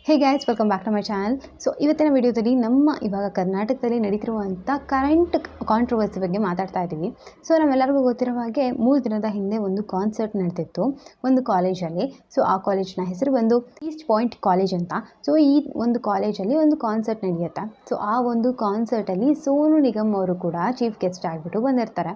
Hey guys, welcome back to my channel. So ಇವತ್ತಿನ ವಿಡಿಯೋದಲ್ಲಿ ನಮ್ಮ ಇವಾಗ ಕರ್ನಾಟಕದಲ್ಲಿ ನಡೀತಿರುವಂಥ ಕರೆಂಟ್ ಕಾಂಟ್ರವರ್ಸಿ ಬಗ್ಗೆ ಮಾತಾಡ್ತಾ ಇದ್ದೀವಿ. ಸೊ ನಮ್ಮೆಲ್ಲರಿಗೂ ಗೊತ್ತಿರೋ ಹಾಗೆ 3 ದಿನದ ಹಿಂದೆ ಒಂದು ಕಾನ್ಸರ್ಟ್ ನಡೆದಿತ್ತು ಒಂದು ಕಾಲೇಜಲ್ಲಿ. ಸೊ ಆ ಕಾಲೇಜ್ನ ಹೆಸರು ಬಂದು ಈಸ್ಟ್ ಪಾಯಿಂಟ್ ಕಾಲೇಜ್ ಅಂತ. ಸೊ ಈ ಒಂದು ಕಾಲೇಜಲ್ಲಿ ಒಂದು ಕಾನ್ಸರ್ಟ್ ನಡೆಯುತ್ತೆ. ಸೊ ಆ ಒಂದು ಕಾನ್ಸರ್ಟಲ್ಲಿ ಸೋನು ನಿಗಮ್ ಅವರು ಕೂಡ ಚೀಫ್ ಗೆಸ್ಟ್ ಆಗಿಬಿಟ್ಟು ಬಂದಿರ್ತಾರೆ.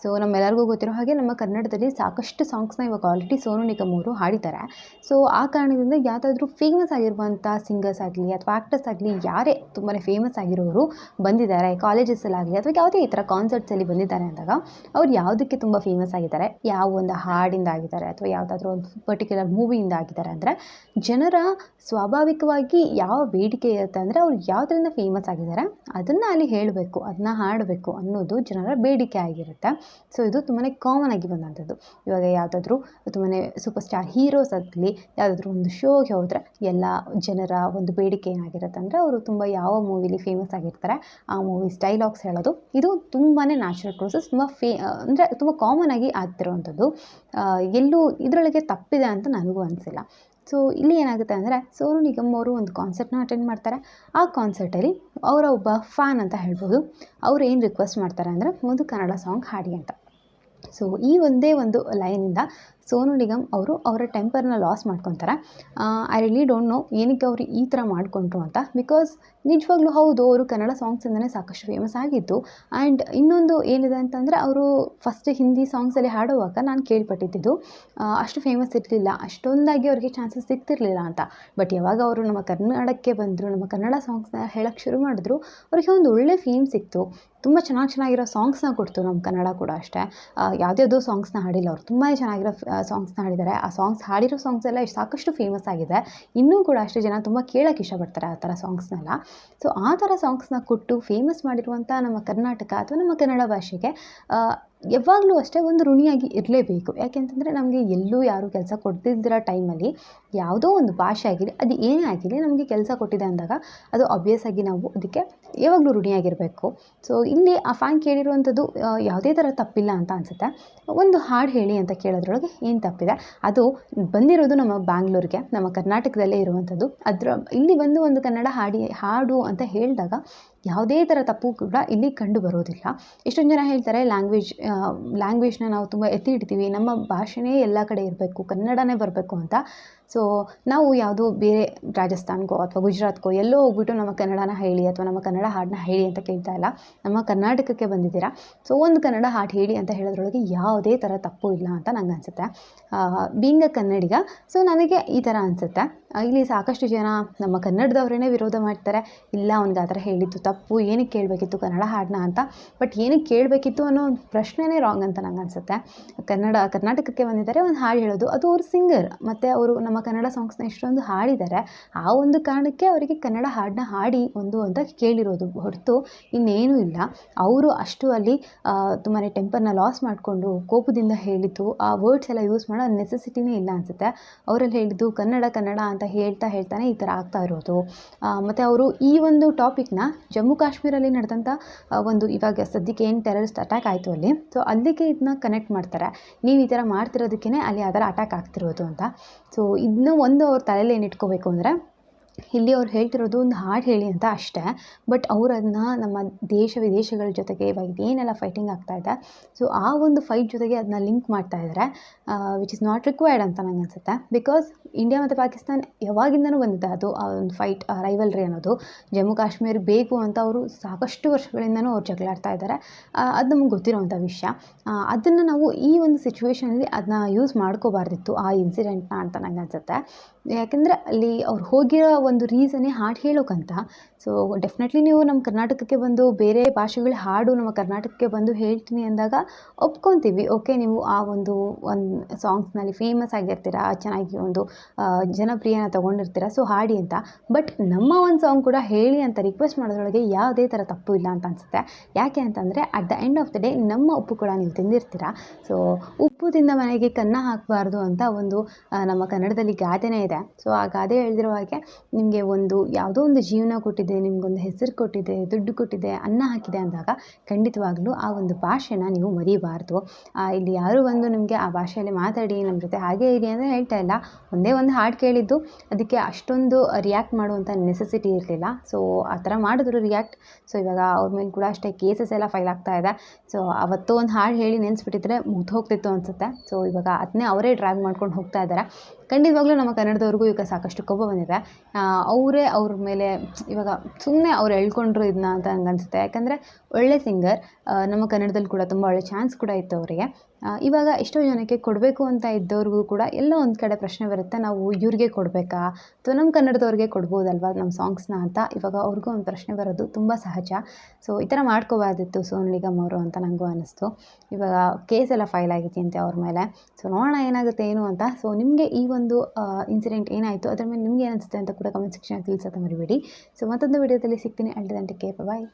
ಸೊ ನಮ್ಮೆಲ್ಲರಿಗೂ ಗೊತ್ತಿರೋ ಹಾಗೆ ನಮ್ಮ ಕನ್ನಡದಲ್ಲಿ ಸಾಕಷ್ಟು ಸಾಂಗ್ಸ್ನ ಇವಾಗ ಆಲ್ರೆಡಿ ಸೋನು ನಿಗಮ್ ಅವರು ಹಾಡಿದ್ದಾರೆ. ಸೊ ಆ ಕಾರಣದಿಂದ ಯಾವುದಾದ್ರೂ ಫೇಮಸ್ ಆಗಿರುವಂಥ ಸಿಂಗರ್ಸ್ ಆಗಲಿ ಅಥವಾ ಆ್ಯಕ್ಟರ್ಸ್ ಆಗಲಿ ಯಾರೇ ತುಂಬಾ ಫೇಮಸ್ ಆಗಿರೋರು ಬಂದಿದ್ದಾರೆ ಕಾಲೇಜಸ್ಸಲ್ಲಾಗಲಿ ಅಥವಾ ಯಾವುದೇ ಈ ಥರ ಕಾನ್ಸರ್ಟ್ಸಲ್ಲಿ ಬಂದಿದ್ದಾರೆ ಅಂದಾಗ ಅವ್ರು ಯಾವುದಕ್ಕೆ ತುಂಬ ಫೇಮಸ್ ಆಗಿದ್ದಾರೆ, ಯಾವ ಒಂದು ಹಾಡಿಂದ ಆಗಿದ್ದಾರೆ ಅಥವಾ ಯಾವುದಾದ್ರೂ ಒಂದು ಪರ್ಟಿಕ್ಯುಲರ್ ಮೂವಿಯಿಂದ ಆಗಿದ್ದಾರೆ ಅಂದರೆ ಜನರ ಸ್ವಾಭಾವಿಕವಾಗಿ ಯಾವ ಬೇಡಿಕೆ ಇರುತ್ತೆ ಅಂದರೆ ಅವ್ರು ಯಾವುದರಿಂದ ಫೇಮಸ್ ಆಗಿದ್ದಾರೆ ಅದನ್ನು ಅಲ್ಲಿ ಹೇಳಬೇಕು, ಅದನ್ನ ಹಾಡಬೇಕು ಅನ್ನೋದು ಜನರ ಬೇಡಿಕೆ ಆಗಿರುತ್ತೆ. ಸೊ ಇದು ತುಂಬಾ ಕಾಮನ್ ಆಗಿ ಬಂದಂಥದ್ದು. ಇವಾಗ ಯಾವುದಾದ್ರೂ ತುಂಬಾ ಸೂಪರ್ ಸ್ಟಾರ್ ಹೀರೋಸ್ ಆಗಲಿ ಯಾವುದಾದ್ರೂ ಒಂದು ಶೋಗೆ ಹೋದರೆ ಎಲ್ಲ ಜನರ ಒಂದು ಬೇಡಿಕೆ ಏನಾಗಿರುತ್ತೆ ಅಂದರೆ ಅವರು ತುಂಬ ಯಾವ ಮೂವಿಲಿ ಫೇಮಸ್ ಆಗಿರ್ತಾರೆ ಆ ಮೂವೀಸ್ ಡೈಲಾಗ್ಸ್ ಹೇಳೋದು. ಇದು ತುಂಬಾ ನ್ಯಾಚುರಲ್ ಪ್ರೋಸೆಸ್, ತುಂಬ ಅಂದರೆ ತುಂಬ ಕಾಮನ್ ಆಗಿ ಆಗ್ತಿರೋವಂಥದ್ದು. ಎಲ್ಲೂ ಇದರೊಳಗೆ ತಪ್ಪಿದೆ ಅಂತ ನನಗೂ ಅನಿಸಿಲ್ಲ. ಸೊ ಇಲ್ಲಿ ಏನಾಗುತ್ತೆ ಅಂದರೆ ಸೋನು ನಿಗಮ್ ಅವರು ಒಂದು ಕಾನ್ಸರ್ಟ್ನ ಅಟೆಂಡ್ ಮಾಡ್ತಾರೆ. ಆ ಕಾನ್ಸರ್ಟಲ್ಲಿ ಅವರ ಒಬ್ಬ ಫ್ಯಾನ್ ಅಂತ ಹೇಳ್ಬೋದು. ಅವ್ರು ಏನು ರಿಕ್ವೆಸ್ಟ್ ಮಾಡ್ತಾರೆ ಅಂದರೆ ಒಂದು ಕನ್ನಡ ಸಾಂಗ್ ಹಾಡಿ ಅಂತ. ಸೊ ಈ ಒಂದೇ ಒಂದು ಲೈನಿಂದ ಸೋನು ನಿಗಮ್ ಅವರು ಅವರ ಟೆಂಪರ್ನ ಲಾಸ್ ಮಾಡ್ಕೊತಾರೆ. ಐ ರಿಯಲಿ ಡೋಂಟ್ ನೋ ಏನಕ್ಕೆ ಅವರು ಈ ಥರ ಮಾಡಿಕೊಂಡ್ರು ಅಂತ. ಬಿಕಾಸ್ ನಿಜವಾಗ್ಲೂ ಹೌದು, ಅವರು ಕನ್ನಡ ಸಾಂಗ್ಸಿಂದನೇ ಸಾಕಷ್ಟು ಫೇಮಸ್ ಆಗಿದ್ದು. ಆ್ಯಂಡ್ ಇನ್ನೊಂದು ಏನಿದೆ ಅಂತಂದರೆ ಅವರು ಫಸ್ಟ್ ಹಿಂದಿ ಸಾಂಗ್ಸಲ್ಲಿ ಹಾಡುವಾಗ ನಾನು ಕೇಳ್ಪಟ್ಟಿದ್ದು ಅಷ್ಟು ಫೇಮಸ್ ಇರಲಿಲ್ಲ, ಅಷ್ಟೊಂದಾಗಿ ಅವ್ರಿಗೆ ಚಾನ್ಸಸ್ ಸಿಗ್ತಿರ್ಲಿಲ್ಲ ಅಂತ. ಬಟ್ ಯಾವಾಗ ಅವರು ನಮ್ಮ ಕನ್ನಡಕ್ಕೆ ಬಂದರು, ನಮ್ಮ ಕನ್ನಡ ಸಾಂಗ್ಸ್ನ ಹೇಳೋಕ್ಕೆ ಶುರು ಮಾಡಿದ್ರು, ಅವ್ರಿಗೆ ಒಂದು ಒಳ್ಳೆ ಫೇಮ್ ಸಿಕ್ತು. ತುಂಬ ಚೆನ್ನಾಗಿರೋ ಸಾಂಗ್ಸ್ನ ಕೊಡ್ತು. ನಮ್ಮ ಕನ್ನಡ ಕೂಡ ಅಷ್ಟೇ, ಯಾವುದ್ಯಾವುದೋ ಸಾಂಗ್ಸ್ನ ಹಾಡಿಲ್ಲ, ಅವರು ತುಂಬಾ ಚೆನ್ನಾಗಿರೋ ಸಾಂಗ್ಸ್ನ ಹಾಡಿದ್ದಾರೆ. ಆ ಸಾಂಗ್ಸ್ ಹಾಡಿರೋ ಸಾಂಗ್ಸ್ ಎಲ್ಲ ಸಾಕಷ್ಟು ಫೇಮಸ್ ಆಗಿದೆ. ಇನ್ನೂ ಕೂಡ ಅಷ್ಟೇ ಜನ ತುಂಬ ಕೇಳೋಕ್ಕೆ ಇಷ್ಟಪಡ್ತಾರೆ ಆ ಥರ ಸಾಂಗ್ಸ್ನೆಲ್ಲ. ಸೊ ಆ ಥರ ಸಾಂಗ್ಸ್ನ ಕೊಟ್ಟು ಫೇಮಸ್ ಮಾಡಿರುವಂಥ ನಮ್ಮ ಕರ್ನಾಟಕ ಅಥವಾ ನಮ್ಮ ಕನ್ನಡ ಭಾಷೆಗೆ ಯಾವಾಗಲೂ ಅಷ್ಟೇ ಒಂದು ಋಣಿಯಾಗಿ ಇರಲೇಬೇಕು. ಯಾಕೆಂತಂದರೆ ನಮಗೆ ಎಲ್ಲೂ ಯಾರೂ ಕೆಲಸ ಕೊಡ್ತಿದ್ದಿರೋ ಟೈಮಲ್ಲಿ ಯಾವುದೋ ಒಂದು ಭಾಷೆ ಆಗಿರಲಿ ಅದು ಏನೇ ಆಗಿರಲಿ ನಮಗೆ ಕೆಲಸ ಕೊಟ್ಟಿದೆ ಅಂದಾಗ ಅದು ಆಬ್ವಿಯಸ್ ಆಗಿ ನಾವು ಅದಕ್ಕೆ ಯಾವಾಗಲೂ ಋಣಿಯಾಗಿರಬೇಕು. ಸೊ ಇಲ್ಲಿ ಆ ಫ್ಯಾನ್ ಕೇಳಿರುವಂಥದ್ದು ಯಾವುದೇ ಥರ ತಪ್ಪಿಲ್ಲ ಅಂತ ಅನಿಸುತ್ತೆ. ಒಂದು ಹಾಡು ಹೇಳಿ ಅಂತ ಕೇಳೋದ್ರೊಳಗೆ ಏನು ತಪ್ಪಿದೆ? ಅದು ಬಂದಿರೋದು ನಮ್ಮ ಬ್ಯಾಂಗ್ಳೂರಿಗೆ, ನಮ್ಮ ಕರ್ನಾಟಕದಲ್ಲೇ ಇರುವಂಥದ್ದು. ಇಲ್ಲಿ ಬಂದು ಒಂದು ಕನ್ನಡ ಹಾಡು ಅಂತ ಹೇಳಿದಾಗ ಯಾವುದೇ ಥರ ತಪ್ಪು ಕೂಡ ಇಲ್ಲಿ ಕಂಡು ಬರೋದಿಲ್ಲ. ಎಷ್ಟೊಂದು ಜನ ಹೇಳ್ತಾರೆ ಲ್ಯಾಂಗ್ವೇಜ್ನ ನಾವು ತುಂಬ ಎತ್ತಿ ಇಡ್ತೀವಿ, ನಮ್ಮ ಭಾಷೆನೇ ಎಲ್ಲ ಕಡೆ ಇರಬೇಕು, ಕನ್ನಡನೇ ಬರಬೇಕು ಅಂತ. ಸೊ ನಾವು ಯಾವುದೋ ಬೇರೆ ರಾಜಸ್ಥಾನ್ಗೋ ಅಥವಾ ಗುಜರಾತ್ಗೋ ಎಲ್ಲೋ ಹೋಗ್ಬಿಟ್ಟು ನಮ್ಮ ಕನ್ನಡನ ಹೇಳಿ ಅಥವಾ ನಮ್ಮ ಕನ್ನಡ ಹಾಡನ್ನ ಹೇಳಿ ಅಂತ ಕೇಳ್ತಾ ಇಲ್ಲ. ನಮ್ಮ ಕರ್ನಾಟಕಕ್ಕೆ ಬಂದಿದ್ದೀರಾ, ಸೊ ಒಂದು ಕನ್ನಡ ಹಾಡು ಹೇಳಿ ಅಂತ ಹೇಳೋದ್ರೊಳಗೆ ಯಾವುದೇ ಥರ ತಪ್ಪು ಇಲ್ಲ ಅಂತ ನಂಗೆ ಅನಿಸುತ್ತೆ. ಬೀಯಿಂಗ್ ಅ ಕನ್ನಡಿಗ, ಸೊ ನನಗೆ ಈ ಥರ ಅನಿಸುತ್ತೆ. ಇಲ್ಲಿ ಸಾಕಷ್ಟು ಜನ ನಮ್ಮ ಕನ್ನಡದವರೇ ವಿರೋಧ ಮಾಡ್ತಾರೆ, ಇಲ್ಲ ಅವ್ನಿಗೆ ಆ ಥರ ಹೇಳಿದ್ದು ತಪ್ಪು, ಏನಕ್ಕೆ ಕೇಳಬೇಕಿತ್ತು ಕನ್ನಡ ಹಾಡನ್ನ ಅಂತ. ಬಟ್ ಏನಕ್ಕೆ ಕೇಳಬೇಕಿತ್ತು ಅನ್ನೋ ಒಂದು ಪ್ರಶ್ನೆನೇ ರಾಂಗ್ ಅಂತ ನಂಗೆ ಅನಿಸುತ್ತೆ. ಕರ್ನಾಟಕಕ್ಕೆ ಬಂದಿದ್ದಾರೆ, ಒಂದು ಹಾಡು ಹೇಳೋದು, ಅದು ಅವ್ರು ಸಿಂಗರ್ ಮತ್ತು ಅವರು ನಮ್ಮ ಕನ್ನಡ ಸಾಂಗ್ಸ್ನ ಎಷ್ಟೊಂದು ಹಾಡಿದ್ದಾರೆ. ಆ ಒಂದು ಕಾರಣಕ್ಕೆ ಅವರಿಗೆ ಕನ್ನಡ ಹಾಡನ್ನ ಹಾಡಿ ಒಂದು ಅಂತ ಕೇಳಿರೋದು ಹೊರತು ಇನ್ನೇನೂ ಇಲ್ಲ. ಅವರು ಅಷ್ಟು ಅಲ್ಲಿ ತುಂಬಾ ಟೆಂಪರ್ನ ಲಾಸ್ ಮಾಡಿಕೊಂಡು ಕೋಪದಿಂದ ಹೇಳಿದ್ದು, ಆ ವರ್ಡ್ಸ್ ಎಲ್ಲ ಯೂಸ್ ಮಾಡೋ ನೆಸೆಸಿಟಿನೇ ಇಲ್ಲ ಅನಿಸುತ್ತೆ. ಅವರಲ್ಲಿ ಹೇಳಿದ್ದು ಕನ್ನಡ ಕನ್ನಡ ಅಂತ ಹೇಳ್ತಾನೆ ಈ ಥರ ಆಗ್ತಾ ಇರೋದು. ಮತ್ತು ಅವರು ಈ ಒಂದು ಟಾಪಿಕ್ನ ಜಮ್ಮು ಕಾಶ್ಮೀರಲ್ಲಿ ನಡೆದಂಥ ಒಂದು ಇವಾಗ ಸದ್ಯಕ್ಕೆ ಏನು ಟೆರರಿಸ್ಟ್ ಅಟ್ಯಾಕ್ ಆಯಿತು ಅಲ್ಲಿ, ಸೊ ಅಲ್ಲಿಗೆ ಇದನ್ನ ಕನೆಕ್ಟ್ ಮಾಡ್ತಾರೆ. ನೀವು ಈ ಥರ ಮಾಡ್ತಿರೋದಕ್ಕೇ ಅಲ್ಲಿ ಆ ಥರ ಅಟ್ಯಾಕ್ ಆಗ್ತಿರೋದು ಅಂತ. ಸೊ ಇದನ್ನ ಒಂದು ಅವ್ರ ತಲೆಯಲ್ಲಿ ಏನು ಇಟ್ಕೋಬೇಕು ಅಂದರೆ ಇಲ್ಲಿ ಅವ್ರು ಹೇಳ್ತಿರೋದು ಒಂದು ಹಾಡು ಹೇಳಿ ಅಂತ ಅಷ್ಟೇ. ಬಟ್ ಅವ್ರು ಅದನ್ನ ನಮ್ಮ ದೇಶ ವಿದೇಶಗಳ ಜೊತೆಗೆ ಇವಾಗ ಏನೆಲ್ಲ ಫೈಟಿಂಗ್ ಆಗ್ತಾಯಿದೆ, ಸೊ ಆ ಒಂದು ಫೈಟ್ ಜೊತೆಗೆ ಅದನ್ನ ಲಿಂಕ್ ಮಾಡ್ತಾ ಇದ್ದಾರೆ, ವಿಚ್ ಇಸ್ ನಾಟ್ ರಿಕ್ವೈರ್ಡ್ ಅಂತ ನಂಗೆ ಅನಿಸುತ್ತೆ. ಬಿಕಾಸ್ ಇಂಡಿಯಾ ಮತ್ತು ಪಾಕಿಸ್ತಾನ ಯಾವಾಗಿಂದನೂ ಬಂದಿದೆ ಅದು ಆ ಒಂದು ಫೈಟ್, ರೈವಲ್ರಿ ಅನ್ನೋದು. ಜಮ್ಮು ಕಾಶ್ಮೀರ ಬೇಕು ಅಂತ ಅವರು ಸಾಕಷ್ಟು ವರ್ಷಗಳಿಂದನೂ ಅವ್ರು ಜಗಳಾಡ್ತಾ ಇದ್ದಾರೆ. ಅದು ನಮ್ಗೆ ಗೊತ್ತಿರೋವಂಥ ವಿಷಯ. ಅದನ್ನು ನಾವು ಈ ಒಂದು ಸಿಚುವೇಷನಲ್ಲಿ ಅದನ್ನ ಯೂಸ್ ಮಾಡ್ಕೋಬಾರ್ದಿತ್ತು ಆ ಇನ್ಸಿಡೆಂಟ್ನ ಅಂತ ನಂಗೆ ಅನಿಸುತ್ತೆ. ಯಾಕೆಂದರೆ ಅಲ್ಲಿ ಅವ್ರು ಹೋಗಿರೋ ಒಂದು ರೀಸನ್ನೇ ಹಾಡು ಹೇಳೋಕ್ಕಂತ. ಸೊ ಡೆಫಿನೆಟ್ಲಿ ನೀವು ನಮ್ಮ ಕರ್ನಾಟಕಕ್ಕೆ ಬಂದು ಬೇರೆ ಭಾಷೆಗಳ ಹಾಡು ನಮ್ಮ ಕರ್ನಾಟಕಕ್ಕೆ ಬಂದು ಹೇಳ್ತೀನಿ ಅಂದಾಗ ಒಪ್ಕೊತೀವಿ. ಓಕೆ, ನೀವು ಆ ಒಂದು ಸಾಂಗ್ಸ್ನಲ್ಲಿ ಫೇಮಸ್ ಆಗಿರ್ತೀರ, ಚೆನ್ನಾಗಿ ಒಂದು ಜನಪ್ರಿಯನ ತೊಗೊಂಡಿರ್ತೀರ, ಸೊ ಹಾಡಿ ಅಂತ. ಬಟ್ ನಮ್ಮ ಒಂದು ಸಾಂಗ್ ಕೂಡ ಹೇಳಿ ಅಂತ ರಿಕ್ವೆಸ್ಟ್ ಮಾಡೋದ್ರೊಳಗೆ ಯಾವುದೇ ಥರ ತಪ್ಪು ಇಲ್ಲ ಅಂತ ಅನಿಸುತ್ತೆ. ಯಾಕೆ ಅಂತಂದರೆ at the end of the day ನಮ್ಮ ಉಪ್ಪು ಕೂಡ ನೀವು ತಿಂದಿರ್ತೀರ. ಸೊ ಉಪ್ಪು ತಿಂದ ಮನೆಗೆ ಕನ್ನ ಹಾಕಬಾರ್ದು ಅಂತ ಒಂದು ನಮ್ಮ ಕನ್ನಡದಲ್ಲಿ ಗಾದೆನೇ ಇದೆ. ಸೊ ಆ ಗಾದೆ ಹೇಳಿದಿರೋ ಹಾಗೆ ನಿಮಗೆ ಒಂದು ಯಾವುದೋ ಒಂದು ಜೀವನ ಕೊಟ್ಟಿದೆ, ನಿಮಗೊಂದು ಹೆಸರು ಕೊಟ್ಟಿದೆ, ದುಡ್ಡು ಕೊಟ್ಟಿದೆ, ಅನ್ನ ಹಾಕಿದೆ ಅಂದಾಗ ಖಂಡಿತವಾಗ್ಲೂ ಆ ಒಂದು ಭಾಷೆನ ನೀವು ಮರೀಬಾರ್ದು. ಇಲ್ಲಿ ಯಾರೂ ಬಂದು ನಿಮಗೆ ಆ ಭಾಷೆಯಲ್ಲಿ ಮಾತಾಡಿ ನಮ್ಮ ಜೊತೆ ಹಾಗೇ ಇರಿ ಅಂದರೆ ಹೇಳ್ತಾ ಇಲ್ಲ. ಒಂದೇ ಒಂದು ಹಾಡು ಕೇಳಿದ್ದು, ಅದಕ್ಕೆ ಅಷ್ಟೊಂದು ರಿಯಾಕ್ಟ್ ಮಾಡುವಂಥ ನೆಸೆಸಿಟಿ ಇರಲಿಲ್ಲ. ಸೊ ಆ ಥರ ಮಾಡಿದ್ರು ರಿಯಾಕ್ಟ್. ಸೊ ಇವಾಗ ಅವ್ರ ಮೇಲೆ ಕೂಡ ಅಷ್ಟೇ ಕೇಸಸ್ ಎಲ್ಲ ಫೈಲ್ ಆಗ್ತಾ ಇದೆ. ಸೊ ಅವತ್ತು ಒಂದು ಹಾಡು ಹೇಳಿ ನೆನೆಸ್ಬಿಟ್ಟಿದ್ರೆ ಮುಗ್ದು ಹೋಗ್ತಿತ್ತು ಅನಿಸುತ್ತೆ. ಸೊ ಇವಾಗ ಅದನ್ನೇ ಅವರೇ ಡ್ರ್ಯಾಗ್ ಮಾಡ್ಕೊಂಡು ಹೋಗ್ತಾ ಇದ್ದಾರೆ. ಖಂಡಿತವಾಗ್ಲೂ ನಮ್ಮ ಕನ್ನಡದವ್ರಿಗೂ ಈಗ ಸಾಕಷ್ಟು ಕೋಪ ಬಂದಿದೆ. ಅವರೇ ಅವ್ರ ಮೇಲೆ ಇವಾಗ ಸುಮ್ಮನೆ ಅವ್ರು ಎಳ್ಕೊಂಡ್ರು ಇದನ್ನ ಅಂತ ನಂಗೆ ಅನಿಸುತ್ತೆ. ಯಾಕಂದರೆ ಒಳ್ಳೆ ಸಿಂಗರ್, ನಮ್ಮ ಕನ್ನಡದಲ್ಲಿ ಕೂಡ ತುಂಬ ಒಳ್ಳೆ ಚಾನ್ಸ್ ಕೂಡ ಇತ್ತು ಅವರಿಗೆ. ಇವಾಗ ಎಷ್ಟೋ ಜನಕ್ಕೆ ಕೊಡಬೇಕು ಅಂತ ಇದ್ದವ್ರಿಗೂ ಕೂಡ ಎಲ್ಲೋ ಒಂದು ಕಡೆ ಪ್ರಶ್ನೆ ಬರುತ್ತೆ, ನಾವು ಇವ್ರಿಗೆ ಕೊಡಬೇಕಾ ಅಥವಾ ನಮ್ಮ ಕನ್ನಡದವ್ರಿಗೆ ಕೊಡ್ಬೋದಲ್ವಾ ನಮ್ಮ ಸಾಂಗ್ಸ್ನ ಅಂತ ಇವಾಗ ಅವ್ರಿಗೂ ಒಂದು ಪ್ರಶ್ನೆ ಬರೋದು ತುಂಬ ಸಹಜ. ಸೊ ಈ ಥರ ಮಾಡ್ಕೋಬಾರ್ದಿತ್ತು ಸೋನು ನಿಗಮ್ ಅವರು ಅಂತ ನನಗೂ ಅನ್ನಿಸ್ತು. ಇವಾಗ ಕೇಸ್ ಎಲ್ಲ ಫೈಲ್ ಆಗಿದೆಯಂತೆ ಅವ್ರ ಮೇಲೆ. ಸೊ ನೋಡೋಣ ಏನಾಗುತ್ತೆ ಏನು ಅಂತ. ಸೊ ನಿಮಗೆ ಈ ಒಂದು ಇನ್ಸಿಡೆಂಟ್ ಏನಾಯಿತು ಅದ್ರ ಮೇಲೆ ನಿಮ್ಗೆ ಏನು ಅನಿಸುತ್ತೆ ಅಂತ ಕೂಡ ಕಮೆಂಟ್ ಸೆಕ್ಷನಲ್ಲಿ ತಿಳಿಸೋದು ಮರಿಬೇಡಿ. ಸೊ ಮತ್ತೊಂದು ವಿಡಿಯೋದಲ್ಲಿ ಸಿಗ್ತೀನಿ. ಅಲ್ಲಿಗೆ ಬಾಯ್.